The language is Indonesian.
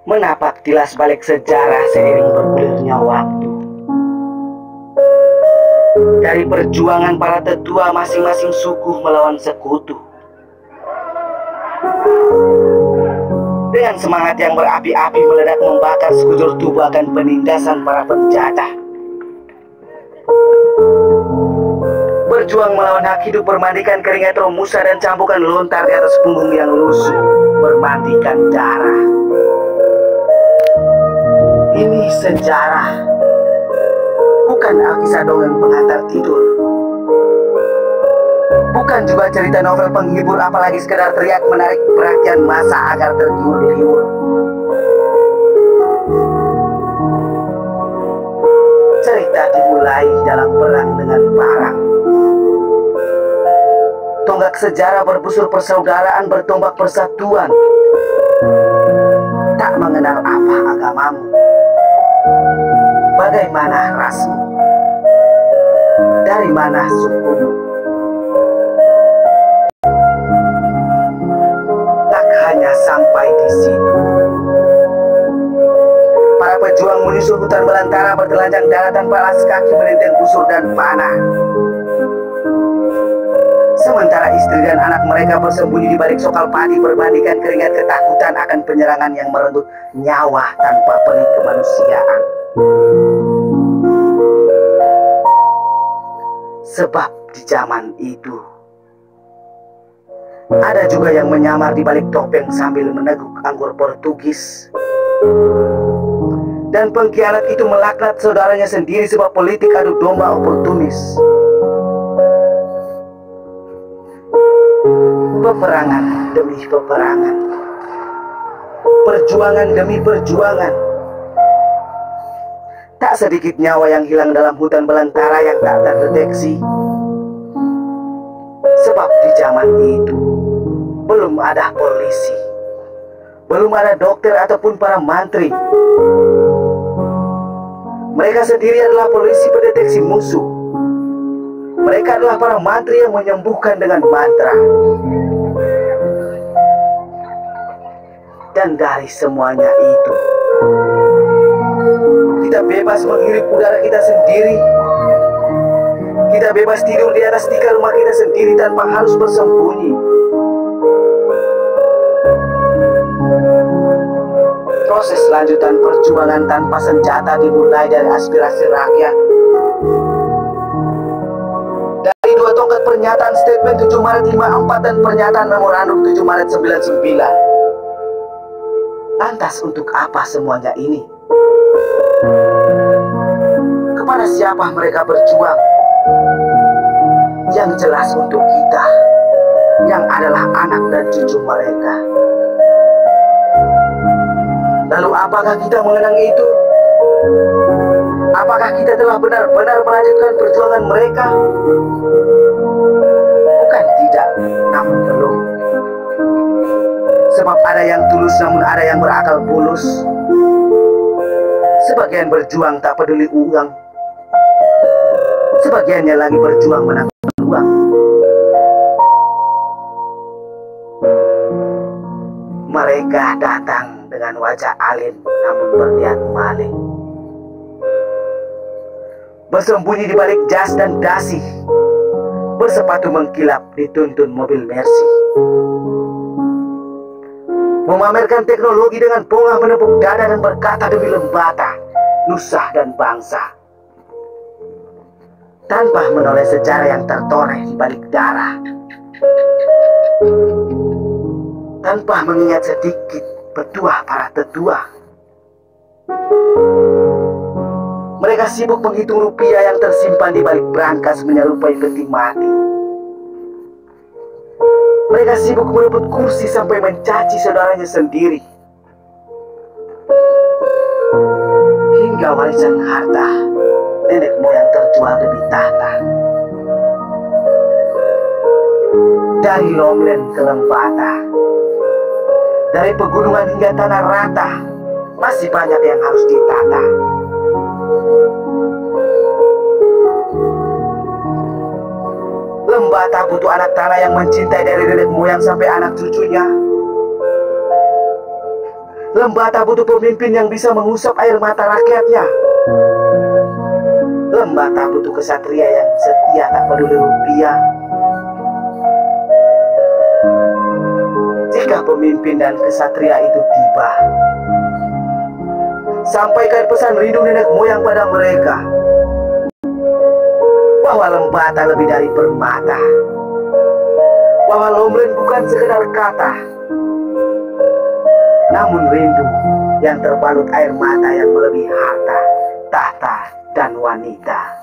Menapak tilas balik sejarah seiring bergulirnya waktu. Dari perjuangan para tetua masing-masing suku melawan sekutu. Dengan semangat yang berapi-api meledak membakar sekujur tubuh akan penindasan para penjajah. Berjuang melawan hak hidup bermandikan keringat romusa dan cambukan lontar di atas punggung yang lusuh bermandikan darah. Ini sejarah, bukan alkisah dongeng pengantar tidur. Bukan juga cerita novel penghibur, apalagi sekedar teriak menarik perhatian massa agar tergiur-giur. Cerita dimulai dalam perang dengan parang. Tonggak sejarah berbusur persaudaraan, bertombak persatuan. Tak mengenal apa agamamu, bagaimana rasmu, dari mana sukumu. Tak hanya sampai di situ. Para pejuang menyusul hutan belantara bertelanjang darah tanpa alas kaki merintih busur dan panah. Sementara istri dan anak mereka bersembunyi di balik sokal padi bermandikan keringat ketakutan akan penyerangan yang merenggut nyawa tanpa peri kemanusiaan. Sebab di zaman itu ada juga yang menyamar di balik topeng sambil meneguk anggur Portugis. Dan pengkhianat itu melaknat saudaranya sendiri sebab politik adu domba oportunis. Peperangan demi peperangan, perjuangan demi perjuangan. Tak sedikit nyawa yang hilang dalam hutan belantara yang tak terdeteksi. Sebab di zaman itu belum ada polisi, belum ada dokter ataupun para mantri. Mereka sendiri adalah polisi pendeteksi musuh. Mereka adalah para mantri yang menyembuhkan dengan mantra. Dan dari semuanya itu, kita bebas menghirup udara kita sendiri. Kita bebas tidur di atas tikar rumah kita sendiri tanpa harus bersembunyi. Proses lanjutan perjuangan tanpa senjata dimulai dari aspirasi rakyat. Dari dua tongkat pernyataan statement 7 Maret 54 dan pernyataan memorandum 7 Maret 99. Lantas untuk apa semuanya ini? Kepada siapa mereka berjuang? Yang jelas untuk kita, yang adalah anak dan cucu mereka. Lalu apakah kita mengenang itu? Apakah kita telah benar-benar melanjutkan perjuangan mereka? Bukan tidak, namun belum. Sebab ada yang tulus namun ada yang berakal bulus. Sebagian berjuang tak peduli uang, sebagiannya lagi berjuang menanggung uang. Mereka datang dengan wajah alim namun berniat maling. Bersembunyi di balik jas dan dasi, bersepatu mengkilap dituntun mobil Mercy. Memamerkan teknologi dengan bongah menepuk dada dan berkata demi lembata, nusa dan bangsa. Tanpa menoleh sejarah yang tertoreh di balik darah. Tanpa mengingat sedikit petuah para tetua. Mereka sibuk menghitung rupiah yang tersimpan di balik brankas menyerupai peti mati. Mereka sibuk merebut kursi sampai mencaci saudaranya sendiri. Hingga warisan harta nenek moyang terjual demi tahta. Dari Lomlen ke Lembata, Dari pegunungan hingga tanah rata, masih banyak yang harus ditata. Lembata butuh anak tanah yang mencintai dari nenek moyang sampai anak cucunya. Lembata butuh pemimpin yang bisa mengusap air mata rakyatnya. Lembata butuh kesatria yang setia tak peduli rupiah. Jika pemimpin dan kesatria itu tiba, sampaikan pesan rindu nenek moyang pada mereka, bahwa lembata lebih dari permata, bahwa Lomren bukan sekedar kata, namun rindu yang terbalut air mata yang melebihi harta, tahta, dan wanita.